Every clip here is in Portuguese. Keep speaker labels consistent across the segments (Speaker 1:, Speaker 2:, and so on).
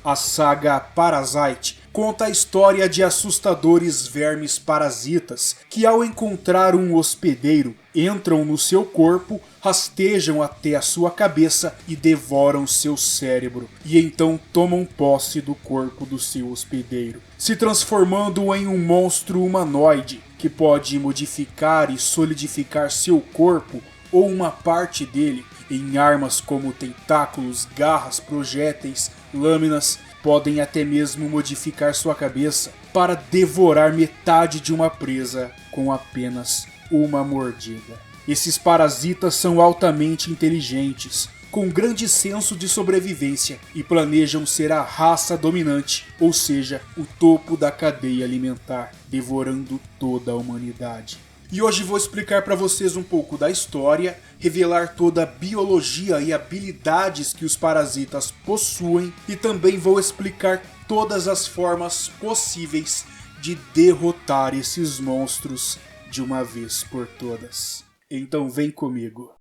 Speaker 1: A saga Parasite conta a história de assustadores vermes parasitas que, ao encontrar um hospedeiro, entram no seu corpo, rastejam até a sua cabeça e devoram seu cérebro, e então tomam posse do corpo do seu hospedeiro, se transformando em um monstro humanoide que pode modificar e solidificar seu corpo ou uma parte dele em armas como tentáculos, garras, projéteis, lâminas. Podem até mesmo modificar sua cabeça para devorar metade de uma presa com apenas uma mordida. Esses parasitas são altamente inteligentes, com grande senso de sobrevivência e planejam ser a raça dominante, ou seja, o topo da cadeia alimentar, devorando toda a humanidade. E hoje vou explicar para vocês um pouco da história, revelar toda a biologia e habilidades que os parasitas possuem e também vou explicar todas as formas possíveis de derrotar esses monstros de uma vez por todas. Então vem comigo.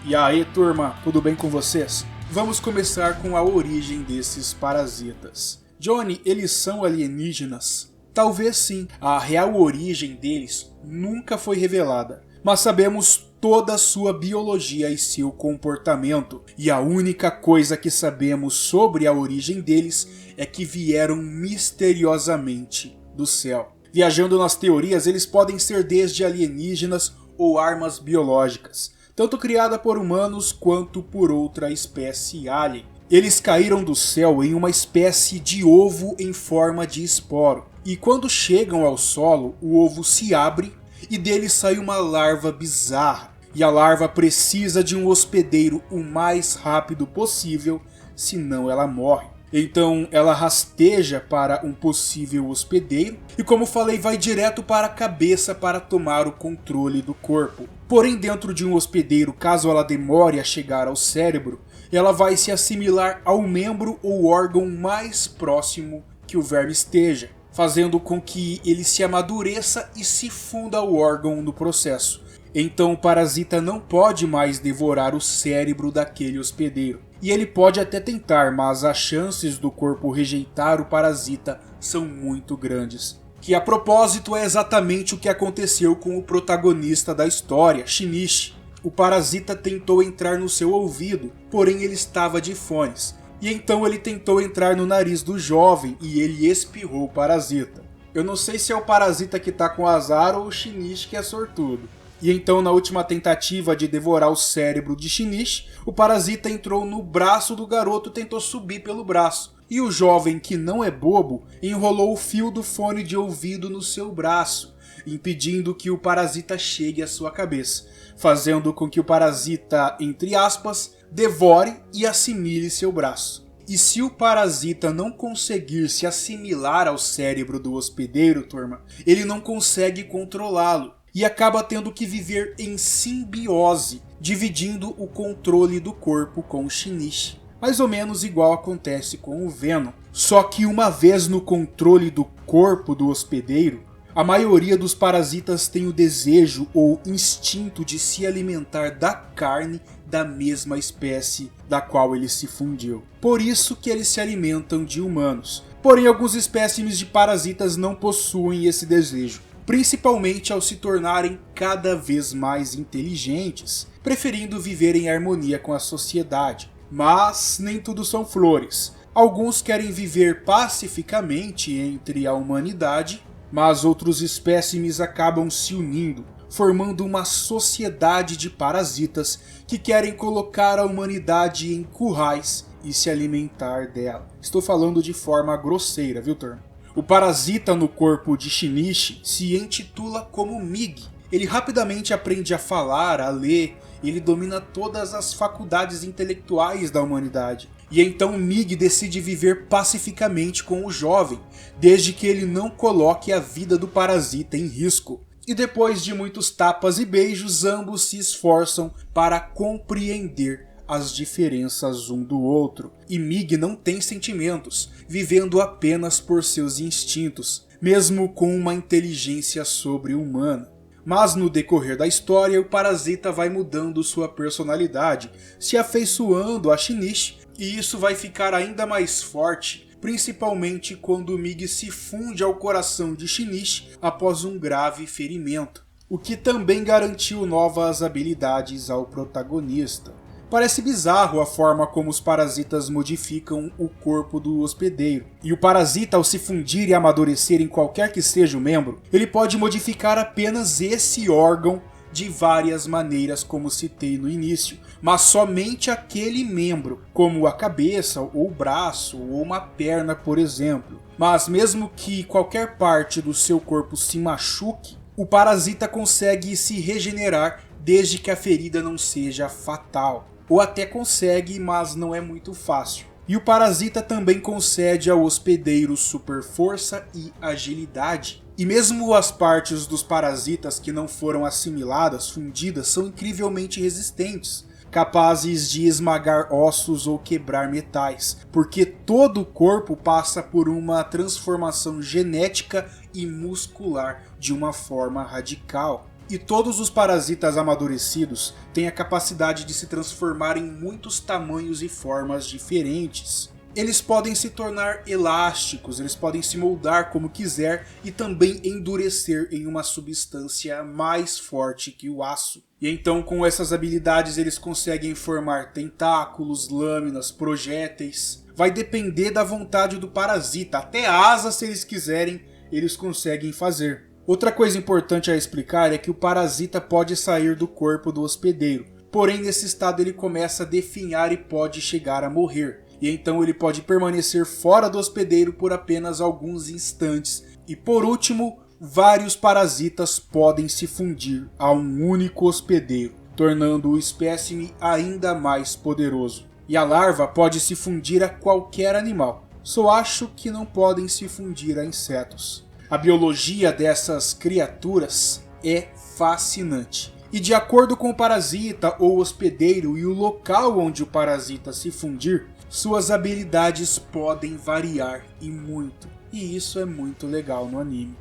Speaker 1: E aí, turma, tudo bem com vocês? Vamos começar com a origem desses parasitas. Johnny, eles são alienígenas? Talvez sim, a real origem deles nunca foi revelada, mas sabemos toda a sua biologia e seu comportamento, e a única coisa que sabemos sobre a origem deles é que vieram misteriosamente do céu. Viajando nas teorias, eles podem ser desde alienígenas ou armas biológicas, tanto criada por humanos quanto por outra espécie alien. Eles caíram do céu em uma espécie de ovo em forma de esporo, e quando chegam ao solo, o ovo se abre e dele sai uma larva bizarra, e a larva precisa de um hospedeiro o mais rápido possível, senão ela morre. Então ela rasteja para um possível hospedeiro e, como falei, vai direto para a cabeça para tomar o controle do corpo. Porém, dentro de um hospedeiro, caso ela demore a chegar ao cérebro, ela vai se assimilar ao membro ou órgão mais próximo que o verme esteja, fazendo com que ele se amadureça e se funda ao órgão no processo. Então o parasita não pode mais devorar o cérebro daquele hospedeiro. E ele pode até tentar, mas as chances do corpo rejeitar o parasita são muito grandes. Que a propósito é exatamente o que aconteceu com o protagonista da história, Shinichi. O parasita tentou entrar no seu ouvido, porém ele estava de fones. E então ele tentou entrar no nariz do jovem e ele espirrou o parasita. Eu não sei se é o parasita que tá com azar ou o Shinichi que é sortudo. E então, na última tentativa de devorar o cérebro de Shinichi, o parasita entrou no braço do garoto e tentou subir pelo braço. E o jovem, que não é bobo, enrolou o fio do fone de ouvido no seu braço, impedindo que o parasita chegue à sua cabeça, fazendo com que o parasita, entre aspas, devore e assimile seu braço. E se o parasita não conseguir se assimilar ao cérebro do hospedeiro, turma, ele não consegue controlá-lo e acaba tendo que viver em simbiose, dividindo o controle do corpo com o Shinichi. Mais ou menos igual acontece com o Venom. Só que uma vez no controle do corpo do hospedeiro, a maioria dos parasitas tem o desejo ou instinto de se alimentar da carne da mesma espécie da qual ele se fundiu. Por isso que eles se alimentam de humanos. Porém, alguns espécimes de parasitas não possuem esse desejo, principalmente ao se tornarem cada vez mais inteligentes, preferindo viver em harmonia com a sociedade. Mas nem tudo são flores. Alguns querem viver pacificamente entre a humanidade, mas outros espécimes acabam se unindo, formando uma sociedade de parasitas que querem colocar a humanidade em currais e se alimentar dela. Estou falando de forma grosseira, viu, turma? O parasita no corpo de Shinichi se intitula como Mig. Ele rapidamente aprende a falar, a ler, ele domina todas as faculdades intelectuais da humanidade. E então Mig decide viver pacificamente com o jovem, desde que ele não coloque a vida do parasita em risco. E depois de muitos tapas e beijos, ambos se esforçam para compreender as diferenças um do outro. E Mig não tem sentimentos, vivendo apenas por seus instintos, mesmo com uma inteligência sobre-humana. Mas no decorrer da história, o parasita vai mudando sua personalidade, se afeiçoando a Shinichi, e isso vai ficar ainda mais forte, principalmente quando o Mig se funde ao coração de Shinichi após um grave ferimento, o que também garantiu novas habilidades ao protagonista. Parece bizarro a forma como os parasitas modificam o corpo do hospedeiro. E o parasita, ao se fundir e amadurecer em qualquer que seja o membro, ele pode modificar apenas esse órgão de várias maneiras, como citei no início, mas somente aquele membro, como a cabeça, ou o braço, ou uma perna, por exemplo. Mas mesmo que qualquer parte do seu corpo se machuque, o parasita consegue se regenerar desde que a ferida não seja fatal. Ou até consegue, mas não é muito fácil. E o parasita também concede ao hospedeiro super força e agilidade. E mesmo as partes dos parasitas que não foram assimiladas, fundidas, são incrivelmente resistentes, capazes de esmagar ossos ou quebrar metais, porque todo o corpo passa por uma transformação genética e muscular de uma forma radical. E todos os parasitas amadurecidos têm a capacidade de se transformar em muitos tamanhos e formas diferentes. Eles podem se tornar elásticos, eles podem se moldar como quiser e também endurecer em uma substância mais forte que o aço. E então com essas habilidades eles conseguem formar tentáculos, lâminas, projéteis. Vai depender da vontade do parasita, até asas se eles quiserem, eles conseguem fazer. Outra coisa importante a explicar é que o parasita pode sair do corpo do hospedeiro, porém nesse estado ele começa a definhar e pode chegar a morrer, e então ele pode permanecer fora do hospedeiro por apenas alguns instantes. E por último, vários parasitas podem se fundir a um único hospedeiro, tornando o espécime ainda mais poderoso. E a larva pode se fundir a qualquer animal, só acho que não podem se fundir a insetos. A biologia dessas criaturas é fascinante. E de acordo com o parasita ou hospedeiro e o local onde o parasita se fundir, suas habilidades podem variar e muito. E isso é muito legal no anime.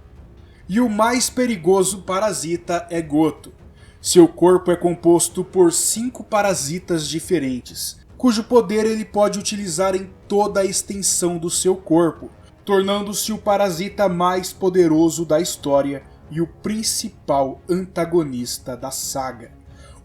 Speaker 1: E o mais perigoso parasita é Goto. Seu corpo é composto por 5 parasitas diferentes, cujo poder ele pode utilizar em toda a extensão do seu corpo, tornando-se o parasita mais poderoso da história e o principal antagonista da saga.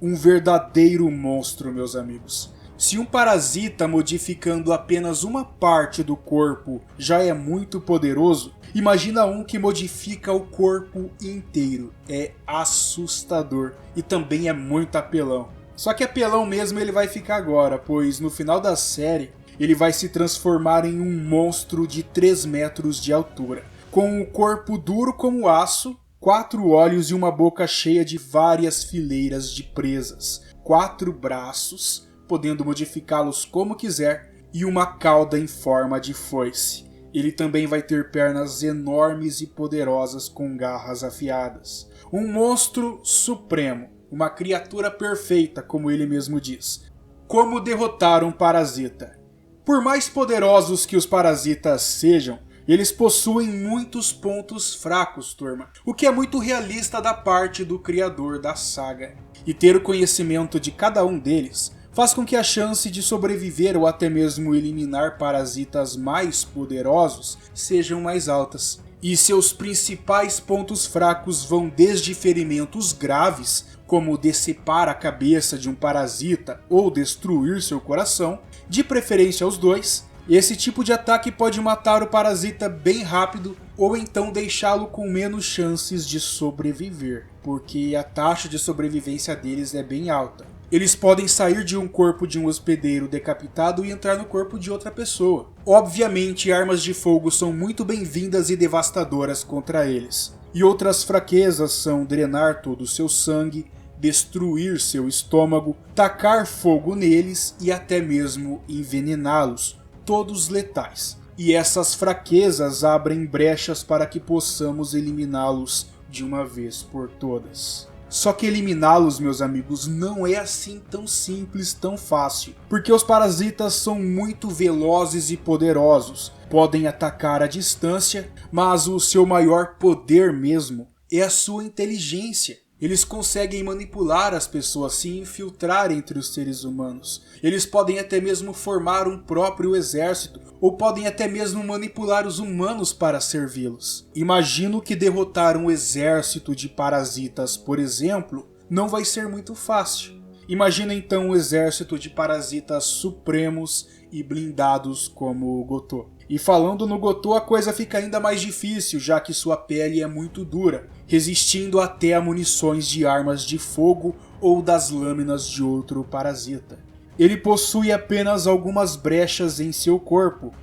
Speaker 1: Um verdadeiro monstro, meus amigos. Se um parasita modificando apenas uma parte do corpo já é muito poderoso, imagina um que modifica o corpo inteiro. É assustador e também é muito apelão. Só que apelão mesmo ele vai ficar agora, pois no final da série ele vai se transformar em um monstro de 3 metros de altura, com um corpo duro como aço, 4 olhos e uma boca cheia de várias fileiras de presas, 4 braços, podendo modificá-los como quiser, e uma cauda em forma de foice. Ele também vai ter pernas enormes e poderosas com garras afiadas. Um monstro supremo, uma criatura perfeita, como ele mesmo diz. Como derrotar um parasita? Por mais poderosos que os parasitas sejam, eles possuem muitos pontos fracos, turma, o que é muito realista da parte do criador da saga. E ter o conhecimento de cada um deles faz com que a chance de sobreviver ou até mesmo eliminar parasitas mais poderosos sejam mais altas. E seus principais pontos fracos vão desde ferimentos graves, como decepar a cabeça de um parasita ou destruir seu coração, de preferência os dois. Esse tipo de ataque pode matar o parasita bem rápido ou então deixá-lo com menos chances de sobreviver, porque a taxa de sobrevivência deles é bem alta. Eles podem sair de um corpo de um hospedeiro decapitado e entrar no corpo de outra pessoa. Obviamente, armas de fogo são muito bem-vindas e devastadoras contra eles. E outras fraquezas são drenar todo o seu sangue, destruir seu estômago, tacar fogo neles e até mesmo envenená-los, todos letais. E essas fraquezas abrem brechas para que possamos eliminá-los de uma vez por todas. Só que eliminá-los, meus amigos, não é assim tão simples, tão fácil, porque os parasitas são muito velozes e poderosos, podem atacar à distância, mas o seu maior poder mesmo é a sua inteligência. Eles conseguem manipular as pessoas, se infiltrar entre os seres humanos. Eles podem até mesmo formar um próprio exército, ou podem até mesmo manipular os humanos para servi-los. Imagino que derrotar um exército de parasitas, por exemplo, não vai ser muito fácil. Imagina então um exército de parasitas supremos e blindados como o Goto. E falando no Goto, a coisa fica ainda mais difícil, já que sua pele é muito dura, resistindo até a munições de armas de fogo ou das lâminas de outro parasita. Ele possui apenas algumas brechas em seu corpo,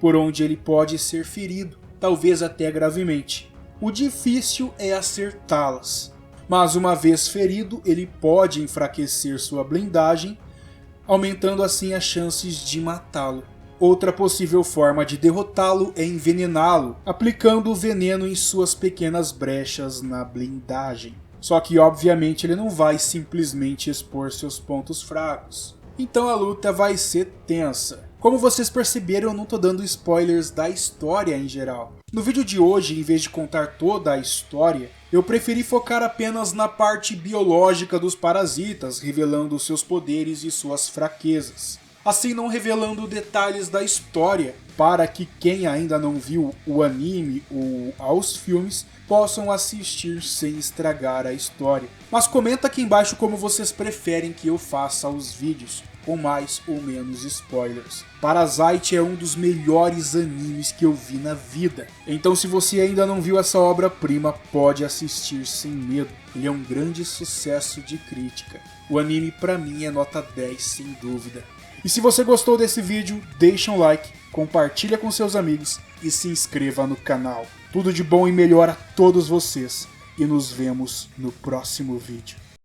Speaker 1: por onde ele pode ser ferido, talvez até gravemente. O difícil é acertá-las, mas uma vez ferido, ele pode enfraquecer sua blindagem, aumentando assim as chances de matá-lo. Outra possível forma de derrotá-lo é envenená-lo, aplicando o veneno em suas pequenas brechas na blindagem. Só que obviamente ele não vai simplesmente expor seus pontos fracos. Então a luta vai ser tensa. Como vocês perceberam, eu não estou dando spoilers da história em geral. No vídeo de hoje, em vez de contar toda a história, eu preferi focar apenas na parte biológica dos parasitas, revelando seus poderes e suas fraquezas. Assim não revelando detalhes da história, para que quem ainda não viu o anime ou aos filmes possam assistir sem estragar a história. Mas comenta aqui embaixo como vocês preferem que eu faça os vídeos, com mais ou menos spoilers. Parasite é um dos melhores animes que eu vi na vida. Então se você ainda não viu essa obra-prima, pode assistir sem medo. Ele é um grande sucesso de crítica. O anime pra mim é nota 10 sem dúvida. E se você gostou desse vídeo, deixa um like, compartilha com seus amigos e se inscreva no canal. Tudo de bom e melhor a todos vocês. E nos vemos no próximo vídeo.